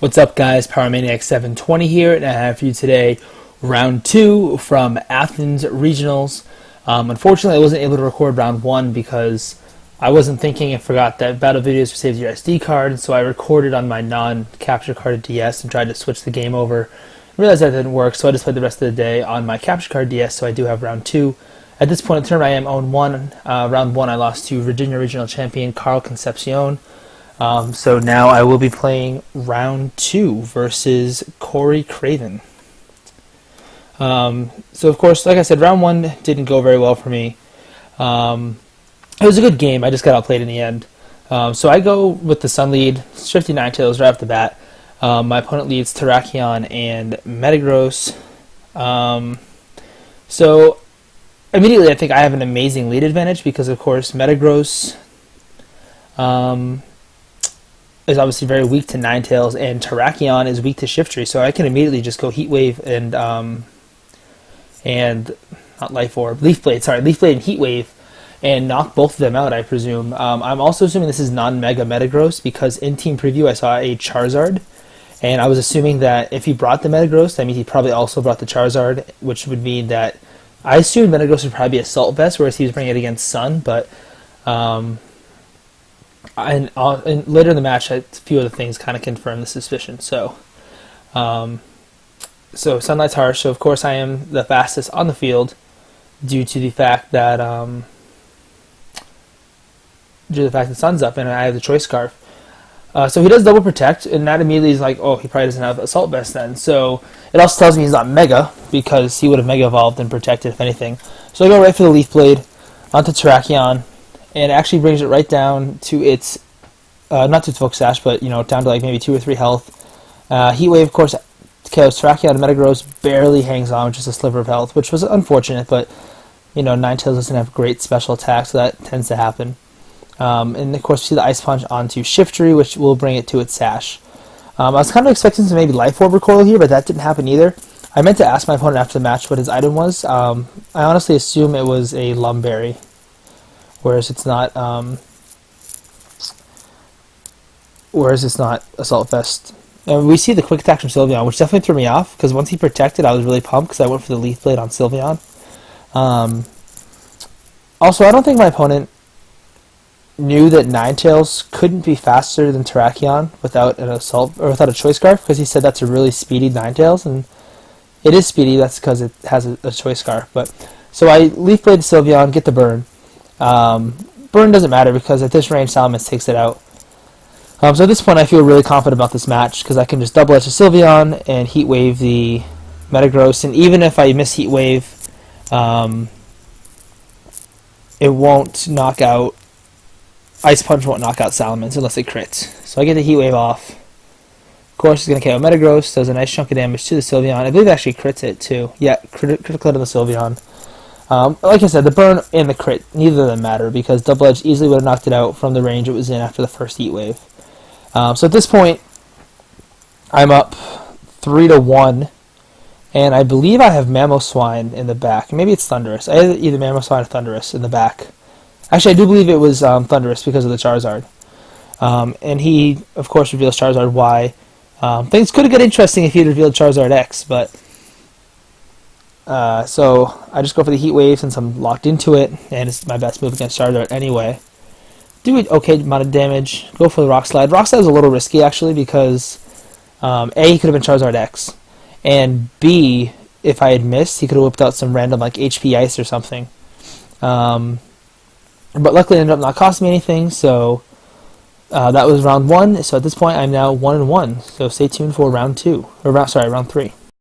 What's up, guys? PowerManiac 720 here, and I have for you today round 2 from Athens Regionals. Unfortunately, I wasn't able to record round 1 because I wasn't thinking and forgot that battle videos were saved to your SD card, so I recorded on my non-capture card DS and tried to switch the game over. I realized that didn't work, so I just played the rest of the day on my capture card DS, so I do have round 2. At this point in the tournament, I am 0-1. Round 1, I lost to Virginia Regional Champion Carl Concepcion. So now I will be playing round 2 versus Cory Craven. So of course, like I said, round 1 didn't go very well for me. It was a good game, I just got outplayed in the end. So I go with the Sun lead, 59 tails right off the bat. My opponent leads Terrakion and Metagross. So immediately I think I have an amazing lead advantage because of course Metagross is obviously very weak to Ninetales, and Terrakion is weak to Shiftry, so I can immediately just go Heat Wave and not Life Orb, Leaf Blade and Heat Wave, and knock both of them out, I presume. I'm also assuming this is non-Mega Metagross because in Team Preview I saw a Charizard, and I was assuming that if he brought the Metagross, that means he probably also brought the Charizard, which would mean that I assumed Metagross would probably be Assault Vest, whereas he was bringing it against Sun, but and later in the match, a few other things kind of confirmed the suspicion. So, Sunlight's harsh. So of course, I am the fastest on the field due to the fact that Sun's up and I have the Choice Scarf. So he does double protect, and that immediately is like, oh, he probably doesn't have Assault Vest then. So it also tells me he's not Mega because he would have Mega Evolved and protected if anything. So I go right for the Leaf Blade onto Terrakion. And it actually brings it right down to its, not to its Focus Sash, but, down to like maybe 2 or 3 health. Heat Wave, of course, KOs Terrakion and Metagross, barely hangs on with just a sliver of health, which was unfortunate, but, Ninetales doesn't have great special attacks, so that tends to happen. And, of course, we see the Ice Punch onto Shiftry, which will bring it to its Sash. I was kind of expecting some maybe Life Orb recoil here, but that didn't happen either. I meant to ask my opponent after the match what his item was. I honestly assume it was a Lumberry, whereas it's not Assault Vest. And we see the quick attack from Sylveon, which definitely threw me off, because once he protected, I was really pumped, because I went for the Leaf Blade on Sylveon. Also, I don't think my opponent knew that Ninetales couldn't be faster than Terrakion without an Assault, or without a Choice Scarf, because he said that's a really speedy Ninetales, and it is speedy, that's because it has a Choice Scarf. But so I Leaf Blade Sylveon, get the burn. Burn doesn't matter because at this range Salamence takes it out. So at this point I feel really confident about this match because I can just double edge the Sylveon and Heat Wave the Metagross, and even if I miss Heat Wave, it won't knock out, Ice Punch won't knock out Salamence unless it crits. So I get the Heat Wave off. Of course it's going to KO Metagross, does a nice chunk of damage to the Sylveon. I believe it actually crits it too. Yeah, critical hit on the Sylveon. Like I said, the burn and the crit, neither of them matter because Double Edge easily would have knocked it out from the range it was in after the first Heat Wave. So at this point, I'm up 3-1, and I believe I have Mamoswine in the back. Maybe it's Thundurus. I had either Mamoswine or Thundurus in the back. Actually, I do believe it was Thundurus because of the Charizard. And he, of course, reveals Charizard Y. Things could have got interesting if he had revealed Charizard X, but so I just go for the Heat Wave since I'm locked into it, and it's my best move against Charizard anyway. Do an okay amount of damage. Go for the Rock Slide. Rock Slide is a little risky actually because A, he could have been Charizard X, and B, if I had missed, he could have whipped out some random like HP Ice or something. But luckily it ended up not costing me anything, so that was round 1. So at this point I'm now 1-1. So stay tuned for round 2, or round 3.